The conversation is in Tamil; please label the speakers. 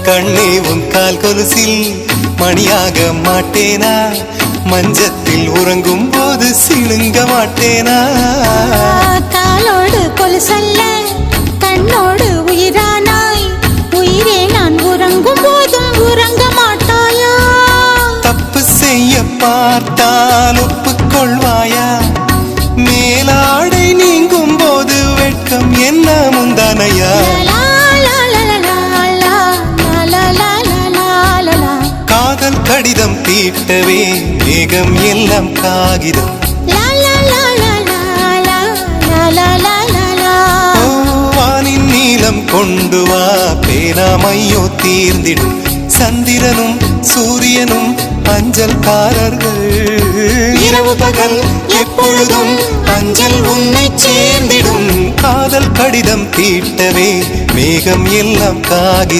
Speaker 1: கண்ணே உன் கால் கொலுசில் மணியாக மாட்டேனா, மஞ்சத்தில் உறங்கும் போது சிணுங்க மாட்டேனா.
Speaker 2: காலோடு கொலுசல்ல கண்ணோடு உயிரானாய், உயிரே நான் உறங்கும் போதும் உறங்க மாட்டாயா.
Speaker 1: தப்பு செய்ய பார்த்தால் ஒப்புக்கொள்வாயா, மேலாடை நீங்கும் போது வெட்கம் என்ன முந்தானையா. காதல் கடிதம் தீட்டவே மேகம் எல்லாம் காகிதம். வானின் நீளம் கொண்டு வா, பேனாமையோ தீர்ந்திடும். சந்திரனும் சூரியனும் அஞ்சல்காரர்கள், இரவு பகல் எப்பொழுதும் அஞ்சல் உன்னை சேர்ந்திடும். காதல் கடிதம் தீட்டவே மேகம் எல்லாம் காகிதம்.